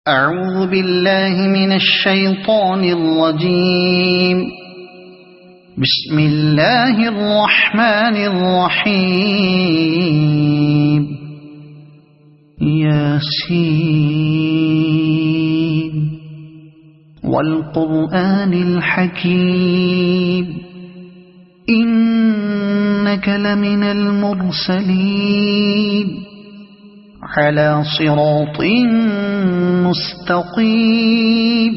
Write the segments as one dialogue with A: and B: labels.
A: أعوذ بالله من الشيطان الرجيم. بسم الله الرحمن الرحيم. ياسين والقرآن الحكيم إنك لمن المرسلين على صراط مستقيم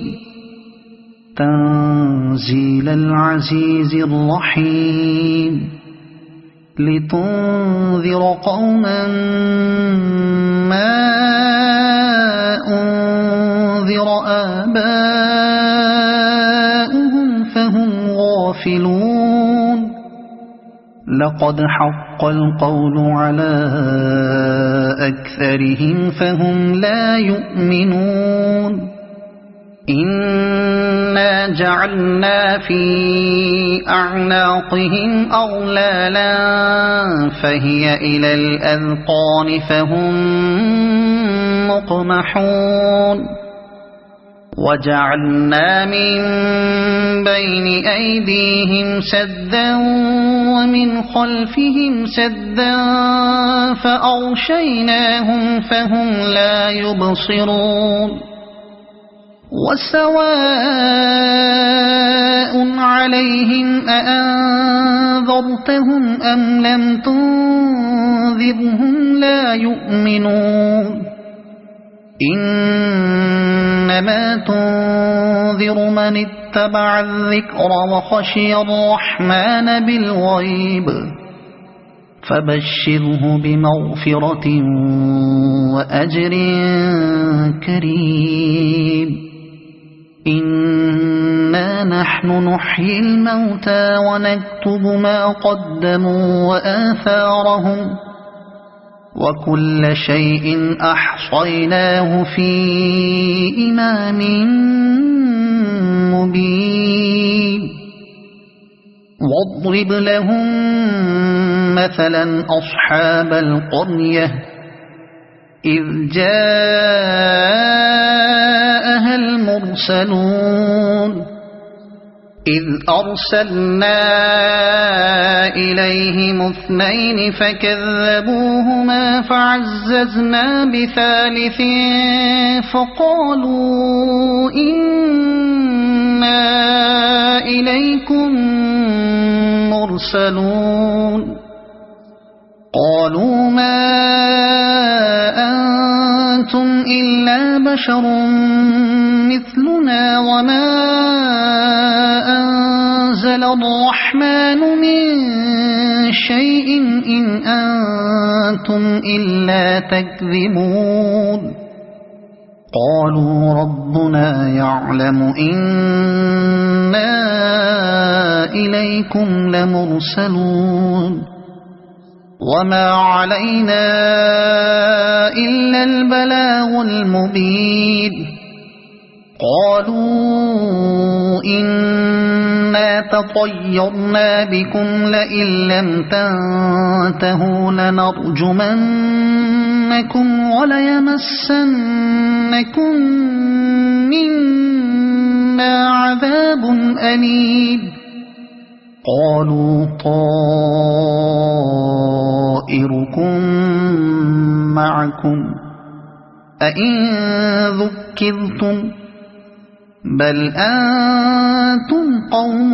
A: تنزيل العزيز الرحيم لتنذر قوما ما أنذر آباؤهم فهم غافلون. لقد حق القول على أكثرهم فهم لا يؤمنون. إنا جعلنا في أعناقهم أغلالا فهي إلى الأذقان فهم مقمحون. وجعلنا من بين أيديهم سدا ومن خلفهم سدا فأغشيناهم فهم لا يبصرون. وسواء عليهم أأنذرتهم أم لم تنذرهم لا يؤمنون. إنما تنذر من اتبع الذكر وخشي الرحمن بالغيب فبشره بمغفرة وأجر كريم. إنا نحن نحيي الموتى ونكتب ما قدموا وآثارهم وكل شيء أحصيناه في إمام مبين. واضرب لهم مثلا أصحاب القرية إذ جاءها المرسلون إذ أرسلنا إليهم اثنين فكذبوهما فعززنا بثالث فقالوا إنا إليكم مرسلون. قالوا ما أنتم إلا بشر مثلنا وما أنزل الرحمن من شيء إن أنتم إلا تكذبون. قالوا ربنا يعلم إنا إليكم لمرسلون وما علينا إلا البلاغ المبين. قالوا إنا تطيرنا بكم لئن لم تنتهوا لنرجمنكم وليمسنكم منا عذاب أليم. قالوا طائركم معكم أئن ذكرتم بل أنتم قوم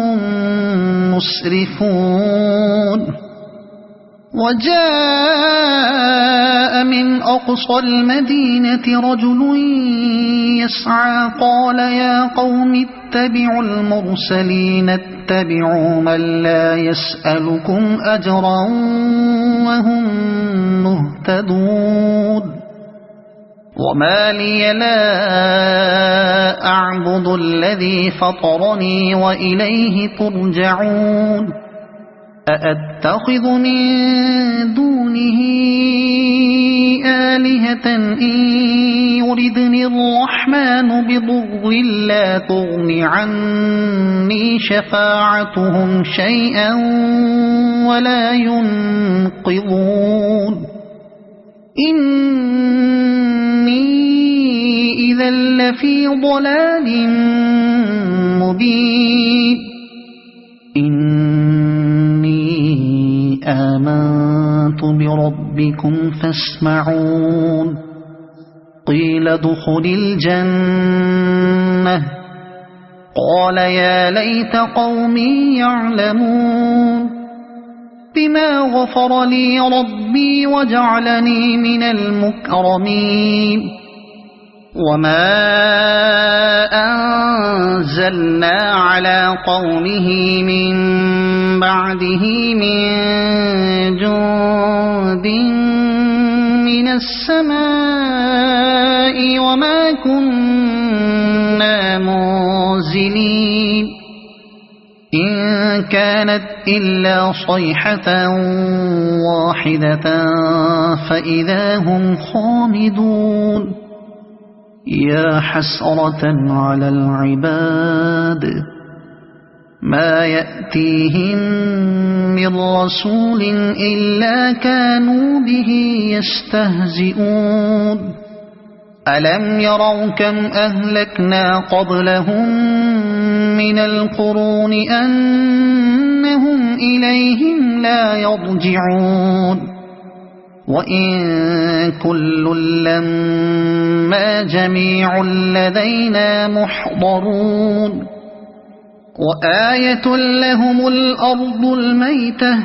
A: مسرفون. وجاء من أقصى المدينة رجل يسعى قال يا قوم اتبعوا المرسلين اتبعوا من لا يسألكم أجرا وهم مهتدون. وما لي لا أعبد الذي فطرني وإليه ترجعون. أأتخذ من دونه آلهة إن يردني الرحمن بضر لا تغن عني شفاعتهم شيئا ولا ينقذون. إني إذا لفي ضلال مبين إني آمنت بربكم فاسمعون قيل ادخل الجنة قال يا ليت قومي يعلمون بما غفر لي ربي وجعلني من المكرمين وما أنزلنا على قومه من بعده من جند من السماء وما كنا منزلين إن كانت إلا صيحة واحدة فإذا هم خامدون يا حسرة على العباد ما يأتيهم من رسول إلا كانوا به يستهزئون ألم يروا كم أهلكنا قبلهم من القرون أنهم إليهم لا يرجعون وإن كل لما جميع لدينا محضرون وآية لهم الأرض الميتة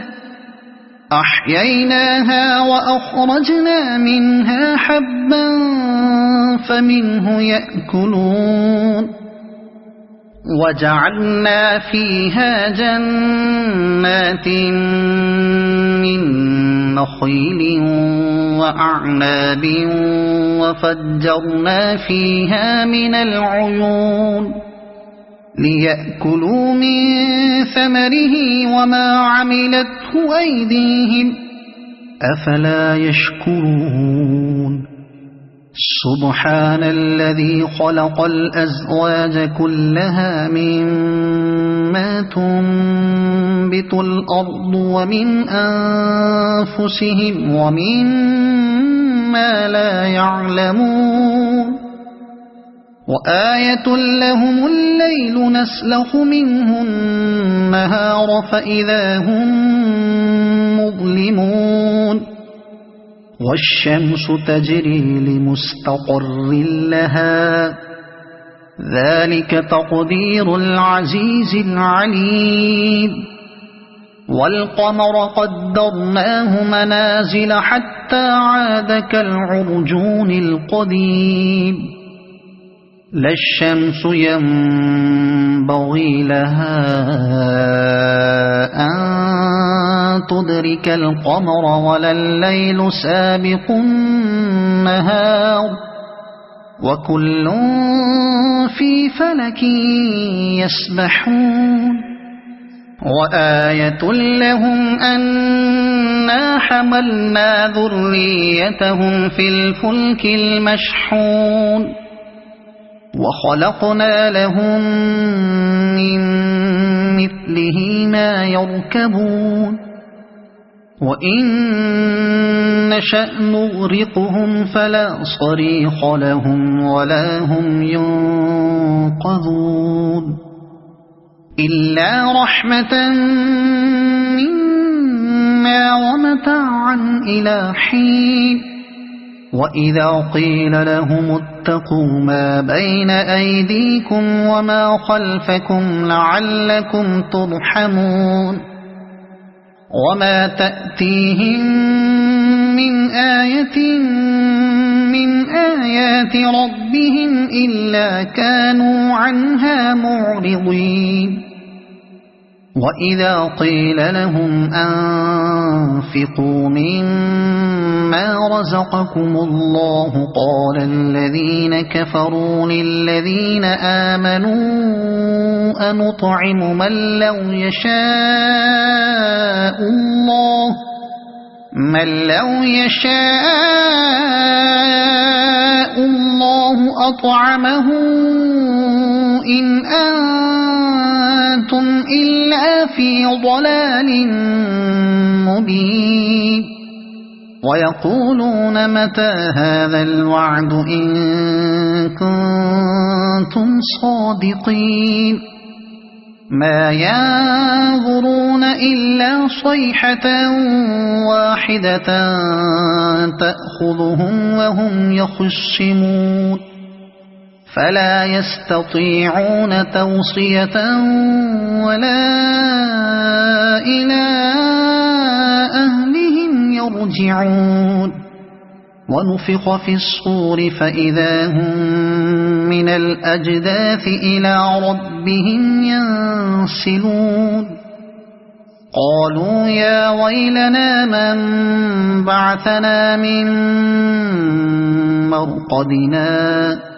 A: أحييناها وأخرجنا منها حبا فمنه يأكلون وجعلنا فيها جنات من نخيل وأعناب وفجرنا فيها من العيون ليأكلوا من ثمره وما عملته أيديهم أفلا يشكرون سبحان الذي خلق الأزواج كلها مما تنبت الأرض ومن أنفسهم ومما لا يعلمون وآية لهم الليل نسلخ منه النهار فإذا هم مظلمون والشمس تجري لمستقر لها ذلك تقدير العزيز العليم والقمر قدرناه منازل حتى عاد كالعرجون القديم لا الشمس ينبغي لها أن تدرك القمر ولا الليل سابق النهار وكل في فلك يسبحون وآية لهم أنا حملنا ذريتهم في الفلك المشحون وخلقنا لهم من مثله ما يركبون وإن نشأ نغرقهم فلا صريخ لهم ولا هم ينقذون إلا رحمة منا ومتاعا إلى حين وإذا قيل لهم اتقوا ما بين أيديكم وما خلفكم لعلكم ترحمون وما تأتيهم من آية من آيات ربهم إلا كانوا عنها معرضين وإذا قيل لهم أنفقوا مما رزقكم الله قال الذين كفروا للذين آمنوا أنطعم من لو يشاء الله أطعمه إن أنتم إلا في ضلال مبين ويقولون متى هذا الوعد إن كنتم صادقين ما ينظرون إلا صيحة واحدة تأخذهم وهم يخصمون فلا يستطيعون توصية ولا إلى أهلهم يرجعون ونفخ في الصور فإذا هم من الأجداث إلى ربهم ينسلون قالوا يا ويلنا من بعثنا من مرقدنا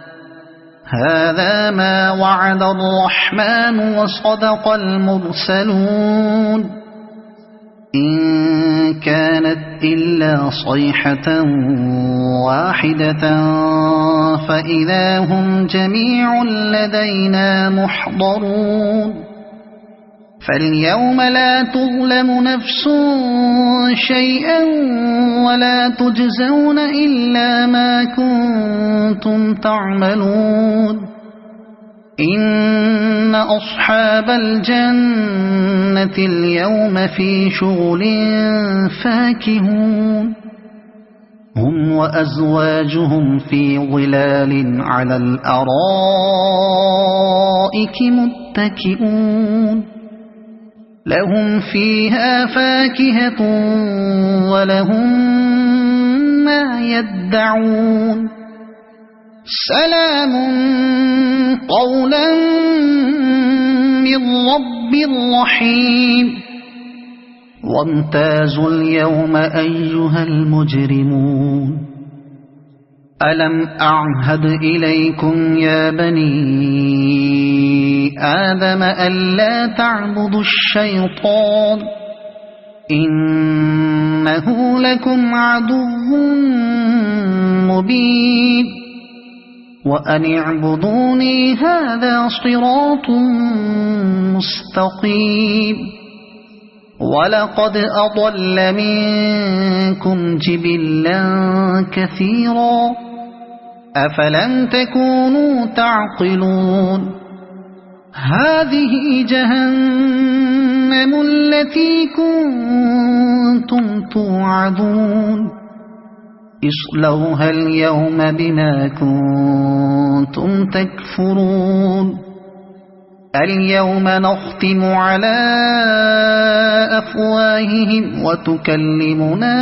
A: هذا ما وعد الرحمن وصدق المرسلون إن كانت إلا صيحة واحدة فإذا هم جميع لدينا محضرون فاليوم لا تظلم نفس شيئا ولا تجزون إلا ما كنتم تعملون إن أصحاب الجنة اليوم في شغل فاكهون هم وأزواجهم في ظلال على الأرائك متكئون لهم فيها فاكهة ولهم ما يدعون سلام قولا من رب رحيم وامتازوا اليوم أيها المجرمون ألم أعهد إليكم يا بني آدم ألا تعبدوا الشيطان إنه لكم عدو مبين وأن اعبدوني هذا صراط مستقيم ولقد أضل منكم جبلا كثيرا أفلم تكونوا تعقلون هذه جهنم التي كنتم توعدون اصلوها اليوم بما كنتم تكفرون اليوم نختم على أفواههم وتكلمنا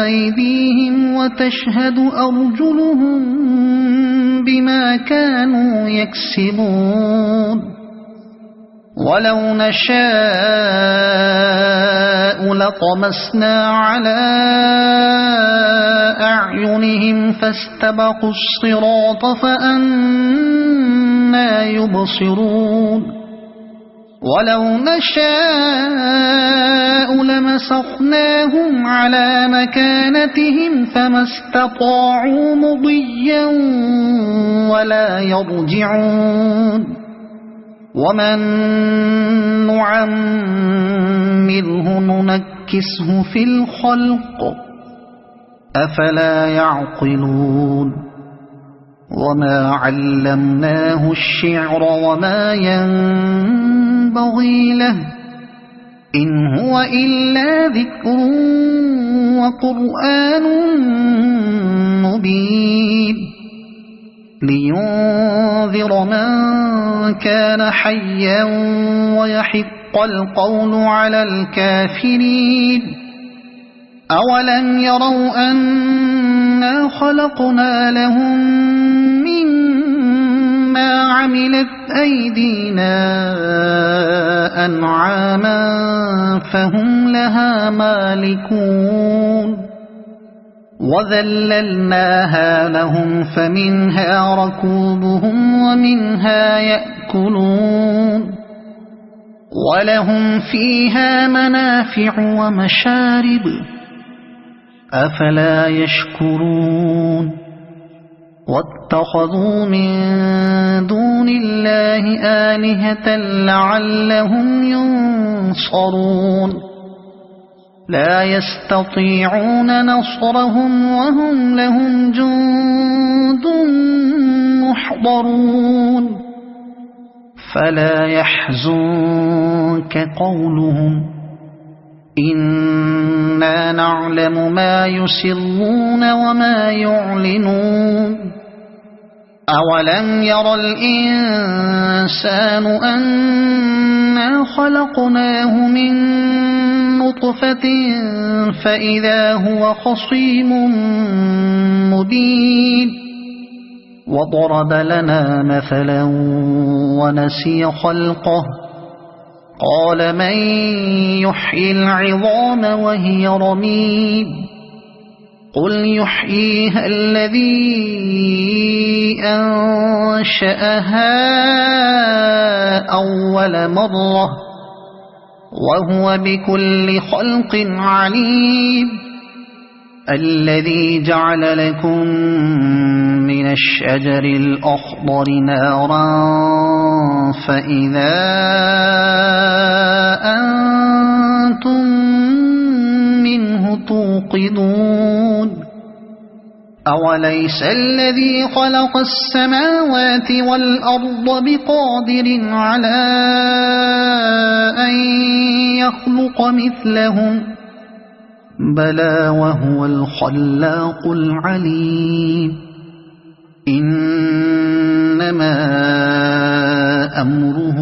A: أيديهم وتشهد أرجلهم بما كانوا يكسبون ولو نشاء لطمسنا على أعينهم فاستبقوا الصراط فأنى يبصرون ولو نشاء لمسخناهم على مكانتهم فما استطاعوا مضيا ولا يرجعون ومن نعمره ننكسه في الخلق أفلا يعقلون وما علمناه الشعر وما ينبغي له إن هو إلا ذكر وقرآن مبين لينذر من كان حيا ويحق القول على الكافرين أولم يروا أنا خلقنا لهم مما عملت أيدينا أنعاما فهم لها مالكون وذللناها لهم فمنها ركوبهم ومنها يأكلون ولهم فيها منافع ومشارب أفلا يشكرون واتخذوا من دون الله آلهة لعلهم ينصرون لا يستطيعون نصرهم وهم لهم جند محضرون فلا يحزنك قولهم إنا نعلم ما يسرون وما يعلنون أولم ير الإنسان أنا خلقناه من نطفة فإذا هو خصيم مبين وضرب لنا مثلا ونسي خلقه قال من يحيي العظام وهي رميم قل يحييها الذي أنشأها أول مرة وهو بكل خلق عليم الذي جعل لكم من الشجر الأخضر نارا فإذا أنتم منه توقدون أوليس الذي خلق السماوات والأرض بقادر على أن يخلق مثلهم بلى وهو الخلاق العليم إنما أمره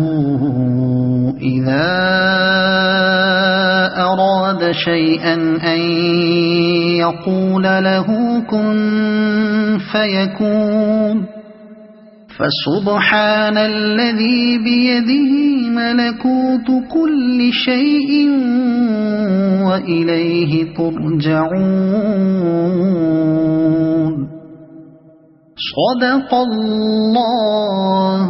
A: إذا أراد شيئا أن يقول له كن فيكون فسبحان الذي بيده ملكوت كل شيء وإليه ترجعون صدق الله